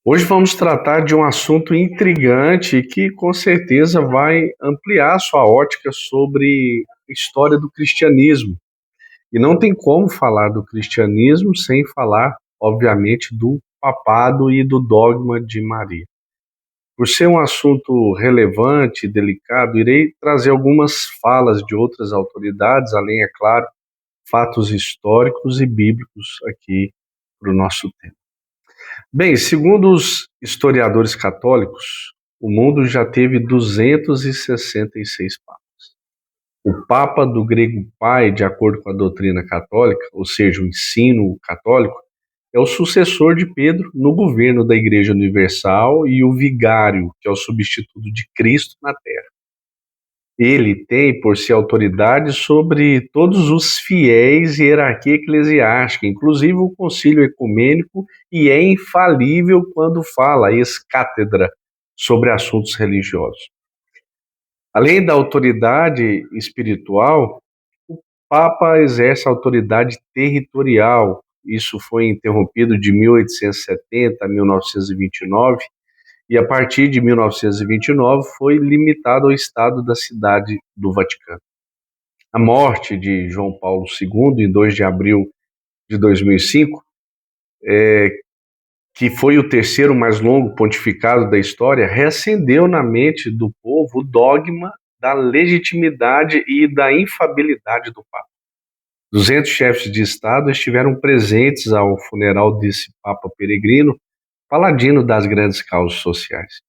Hoje vamos tratar de um assunto intrigante que com certeza vai ampliar sua ótica sobre a história do cristianismo. E não tem como falar do cristianismo sem falar, obviamente, do papado e do dogma de Maria. Por ser um assunto relevante e delicado, irei trazer algumas falas de outras autoridades, além, é claro, fatos históricos e bíblicos aqui para o nosso tema. Bem, segundo os historiadores católicos, o mundo já teve 266 papas. O Papa do grego pai, de acordo com a doutrina católica, ou seja, o ensino católico, é o sucessor de Pedro no governo da Igreja Universal e o vigário, que é o substituto de Cristo na Terra. Ele tem por si autoridade sobre todos os fiéis e hierarquia eclesiástica, inclusive o concílio ecumênico, e é infalível quando fala ex-cátedra sobre assuntos religiosos. Além da autoridade espiritual, o Papa exerce autoridade territorial. Isso foi interrompido de 1870 a 1929, e a partir de 1929 foi limitado ao estado da cidade do Vaticano. A morte de João Paulo II, em 2 de abril de 2005, que foi o terceiro mais longo pontificado da história, reacendeu na mente do povo o dogma da legitimidade e da infabilidade do Papa. 200 chefes de Estado estiveram presentes ao funeral desse Papa peregrino, paladino das grandes causas sociais.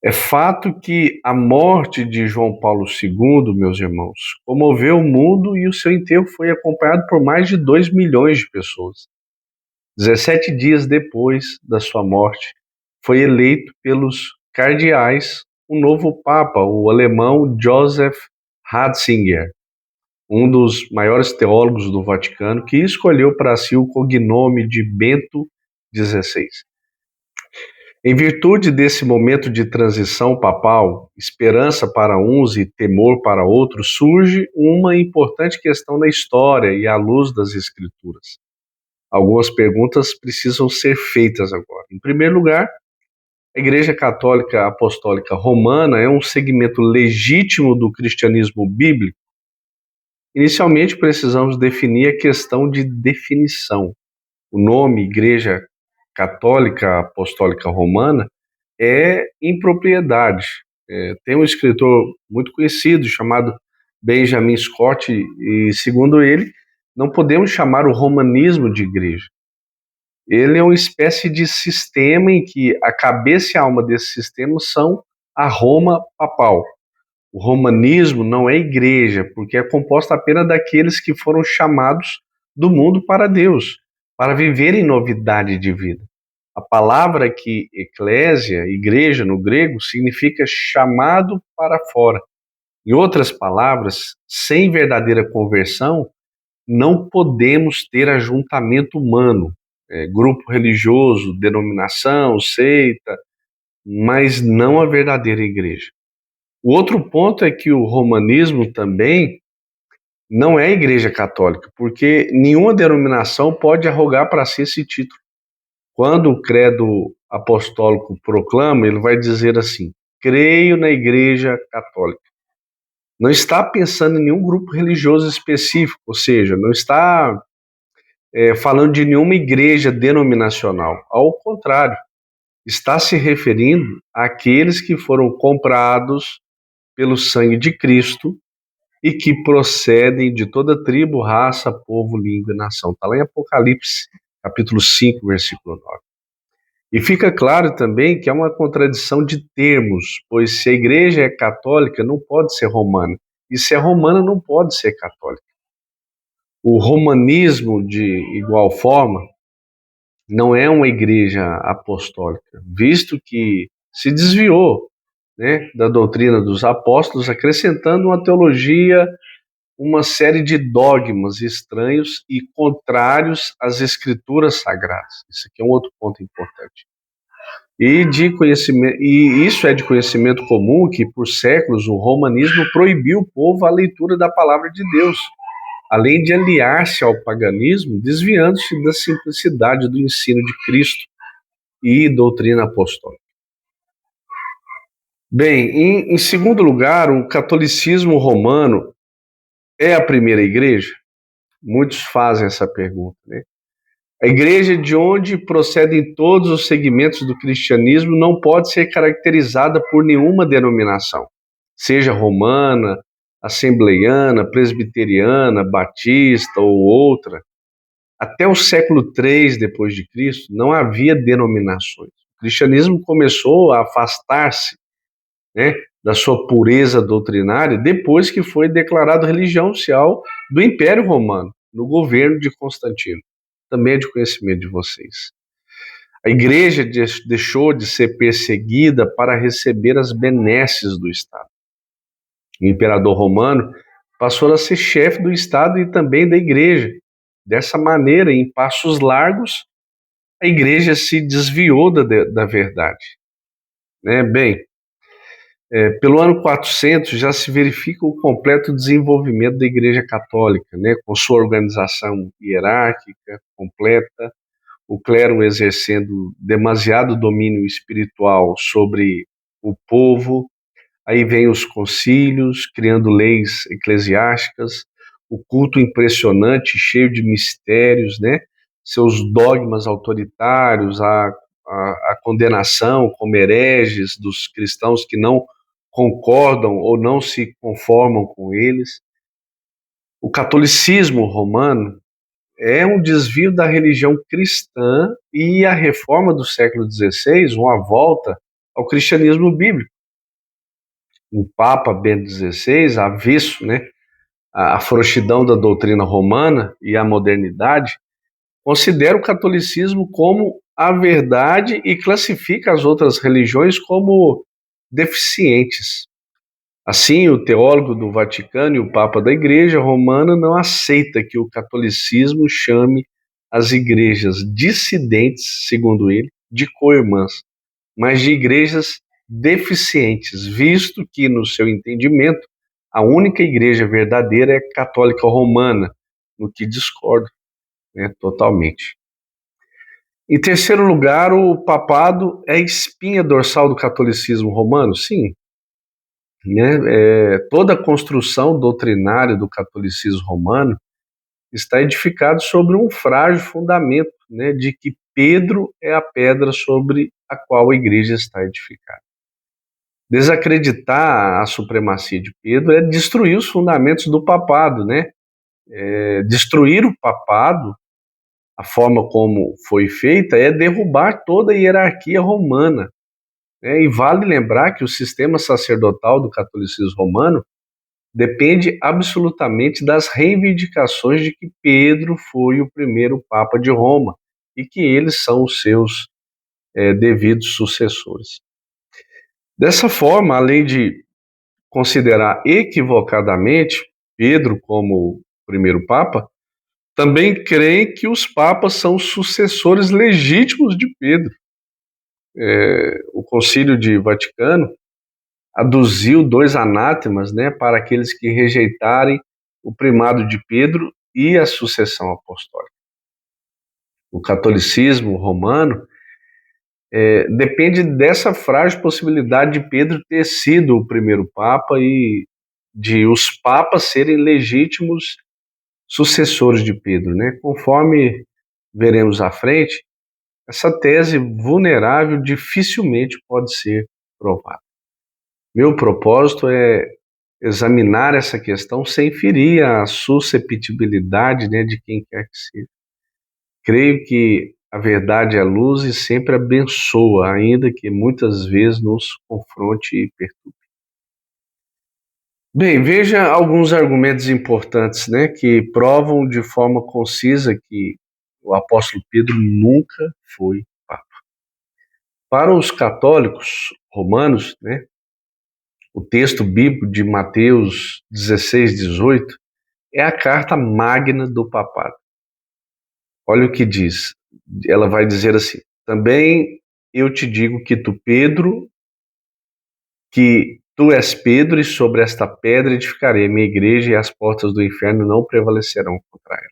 É fato que a morte de João Paulo II, meus irmãos, comoveu o mundo e o seu enterro foi acompanhado por mais de 2 milhões de pessoas. 17 dias depois da sua morte, foi eleito pelos cardeais um novo Papa, o alemão Joseph Ratzinger, um dos maiores teólogos do Vaticano, que escolheu para si o cognome de Bento XVI. Em virtude desse momento de transição papal, esperança para uns e temor para outros, surge uma importante questão na história e à luz das Escrituras. Algumas perguntas precisam ser feitas agora. Em primeiro lugar, a Igreja Católica Apostólica Romana é um segmento legítimo do cristianismo bíblico? Inicialmente, precisamos definir a questão de definição. O nome Igreja Católica Apostólica Romana é impropriedade. Tem um escritor muito conhecido chamado Benjamin Scott, e segundo ele, não podemos chamar o romanismo de igreja. Ele é uma espécie de sistema em que a cabeça e a alma desse sistema são a Roma papal. O romanismo não é igreja, porque é composta apenas daqueles que foram chamados do mundo para Deus, para viver em novidade de vida. A palavra aqui, eclésia, igreja no grego, significa chamado para fora. Em outras palavras, sem verdadeira conversão, não podemos ter ajuntamento humano, grupo religioso, denominação, seita, mas não a verdadeira igreja. O outro ponto é que o romanismo também não é a igreja católica, porque nenhuma denominação pode arrogar para si esse título. Quando o credo apostólico proclama, ele vai dizer assim: creio na igreja católica. Não está pensando em nenhum grupo religioso específico, ou seja, não está falando de nenhuma igreja denominacional. Ao contrário, está se referindo àqueles que foram comprados pelo sangue de Cristo e que procedem de toda tribo, raça, povo, língua e nação. Está lá em Apocalipse, capítulo 5, versículo 9. E fica claro também que é uma contradição de termos, pois se a igreja é católica, não pode ser romana. E se é romana, não pode ser católica. O romanismo, de igual forma, não é uma igreja apostólica, visto que se desviou, da doutrina dos apóstolos, acrescentando uma teologia, uma série de dogmas estranhos e contrários às escrituras sagradas. Isso aqui é um outro ponto importante. E isso é de conhecimento comum que, por séculos, o romanismo proibiu o povo a leitura da palavra de Deus, além de aliar-se ao paganismo, desviando-se da simplicidade do ensino de Cristo. e doutrina apostólica. Bem, em segundo lugar, o catolicismo romano é a primeira igreja? Muitos fazem essa pergunta, né? A igreja de onde procedem todos os segmentos do cristianismo não pode ser caracterizada por nenhuma denominação, seja romana, assembleiana, presbiteriana, batista ou outra. Até o século III depois de Cristo não havia denominações. O cristianismo começou a afastar-se, né, da sua pureza doutrinária depois que foi declarado religião oficial do Império Romano, no governo de Constantino. Também é de conhecimento de vocês. A igreja deixou de ser perseguida para receber as benesses do Estado. O imperador romano passou a ser chefe do Estado e também da igreja. Dessa maneira, em passos largos, a igreja se desviou da verdade. Né? Bem, pelo ano 400 já se verifica o completo desenvolvimento da Igreja Católica, né? Com sua organização hierárquica completa, o clero exercendo demasiado domínio espiritual sobre o povo. Aí vem os concílios, criando leis eclesiásticas, o culto impressionante, cheio de mistérios, né? Seus dogmas autoritários, a condenação como hereges dos cristãos que não concordam ou não se conformam com eles. O catolicismo romano é um desvio da religião cristã e a reforma do século XVI, uma volta ao cristianismo bíblico. O Papa Bento XVI, avesso, né, à frouxidão da doutrina romana e à modernidade, considera o catolicismo como a verdade e classifica as outras religiões como deficientes. Assim, o teólogo do Vaticano e o Papa da Igreja Romana não aceita que o catolicismo chame as igrejas dissidentes, segundo ele, de co-irmãs, mas de igrejas deficientes, visto que, no seu entendimento, a única igreja verdadeira é a católica romana, no que discordo, né, totalmente. Em terceiro lugar, o papado é a espinha dorsal do catolicismo romano? Sim. Né? Toda a construção doutrinária do catolicismo romano está edificada sobre um frágil fundamento, né, de que Pedro é a pedra sobre a qual a igreja está edificada. Desacreditar a supremacia de Pedro é destruir os fundamentos do papado, né? Destruir o papado, a forma como foi feita, é derrubar toda a hierarquia romana. E vale lembrar que o sistema sacerdotal do catolicismo romano depende absolutamente das reivindicações de que Pedro foi o primeiro Papa de Roma e que eles são os seus devidos sucessores. Dessa forma, além de considerar equivocadamente Pedro como primeiro Papa, também creem que os papas são sucessores legítimos de Pedro. O Concílio de Vaticano aduziu 2 anátemas, né, para aqueles que rejeitarem o primado de Pedro e a sucessão apostólica. O catolicismo romano depende dessa frágil possibilidade de Pedro ter sido o primeiro papa e de os papas serem legítimos sucessores de Pedro, né? Conforme veremos à frente, essa tese vulnerável dificilmente pode ser provada. Meu propósito é examinar essa questão sem ferir a susceptibilidade, né, de quem quer que seja. Creio que a verdade é luz e sempre abençoa, ainda que muitas vezes nos confronte e perturbe. Bem, veja alguns argumentos importantes, né, que provam de forma concisa que o apóstolo Pedro nunca foi papa. Para os católicos romanos, né, o texto bíblico de Mateus 16, 18 é a carta magna do papado. Olha o que diz. Ela vai dizer assim: também eu te digo que tu és Pedro, e sobre esta pedra edificarei a minha igreja, e as portas do inferno não prevalecerão contra ela.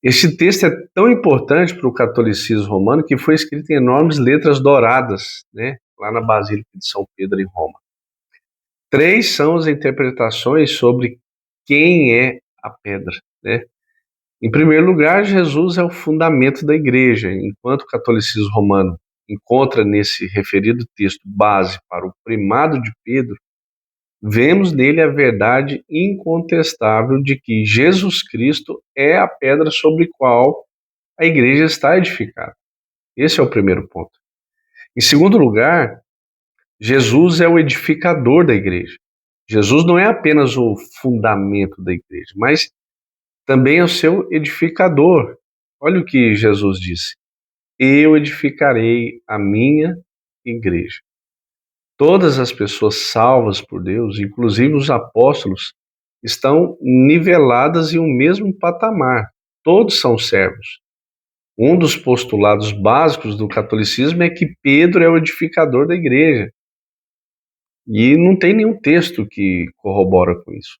Este texto é tão importante para o catolicismo romano que foi escrito em enormes letras douradas, né, lá na Basílica de São Pedro, em Roma. 3 são as interpretações sobre quem é a pedra, né? Em primeiro lugar, Jesus é o fundamento da igreja, enquanto o catolicismo romano encontra nesse referido texto base para o primado de Pedro, vemos nele a verdade incontestável de que Jesus Cristo é a pedra sobre a qual a igreja está edificada. Esse é o primeiro ponto. Em segundo lugar, Jesus é o edificador da igreja. Jesus não é apenas o fundamento da igreja, mas também é o seu edificador. Olha o que Jesus disse: eu edificarei a minha igreja. Todas as pessoas salvas por Deus, inclusive os apóstolos, estão niveladas em um mesmo patamar. Todos são servos. Um dos postulados básicos do catolicismo é que Pedro é o edificador da igreja. E não tem nenhum texto que corrobora com isso.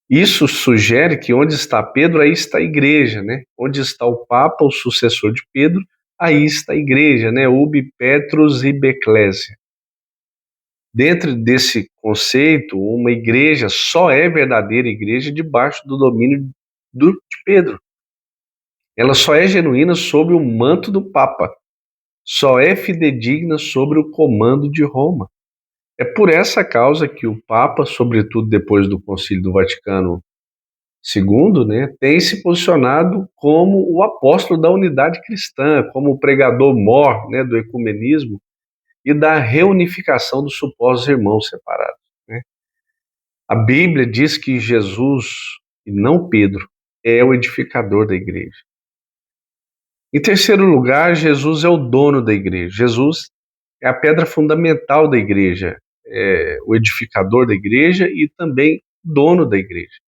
Isso sugere que onde está Pedro, aí está a igreja, né? Onde está o Papa, o sucessor de Pedro, aí está a igreja, né? Ubi Petrus ibi Ecclesia. Dentro desse conceito, uma igreja só é verdadeira igreja debaixo do domínio de Pedro. Ela só é genuína sob o manto do Papa. Só é fidedigna sobre o comando de Roma. É por essa causa que o Papa, sobretudo depois do Concílio do Vaticano II, né, tem se posicionado como o apóstolo da unidade cristã, como o pregador mor, né, do ecumenismo e da reunificação dos supostos irmãos separados, né. A Bíblia diz que Jesus, e não Pedro, é o edificador da igreja. Em terceiro lugar, Jesus é o dono da igreja. Jesus é a pedra fundamental da igreja, é o edificador da igreja e também dono da igreja.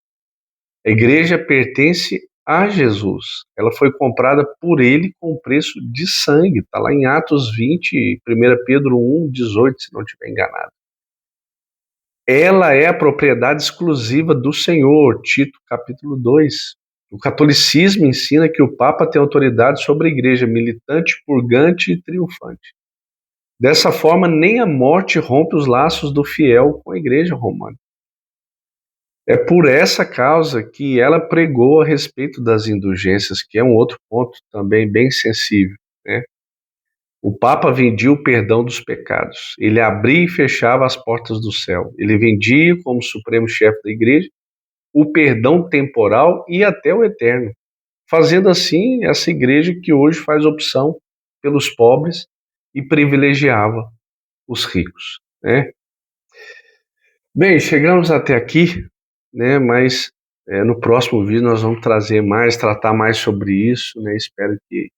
A igreja pertence a Jesus. Ela foi comprada por ele com preço de sangue. Está lá em Atos 20, 1 Pedro 1, 18, se não estiver enganado. Ela é a propriedade exclusiva do Senhor, Tito capítulo 2. O catolicismo ensina que o Papa tem autoridade sobre a igreja militante, purgante e triunfante. Dessa forma, nem a morte rompe os laços do fiel com a igreja romana. É por essa causa que ela pregou a respeito das indulgências, que é um outro ponto também bem sensível, né? O Papa vendia o perdão dos pecados. Ele abria e fechava as portas do céu. Ele vendia, como supremo chefe da igreja, o perdão temporal e até o eterno, fazendo assim essa igreja que hoje faz opção pelos pobres e privilegiava os ricos, né? Bem, chegamos até aqui, né? Mas no próximo vídeo nós vamos trazer mais, tratar mais sobre isso, né? Espero que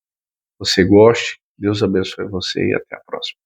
você goste. Deus abençoe você e até a próxima.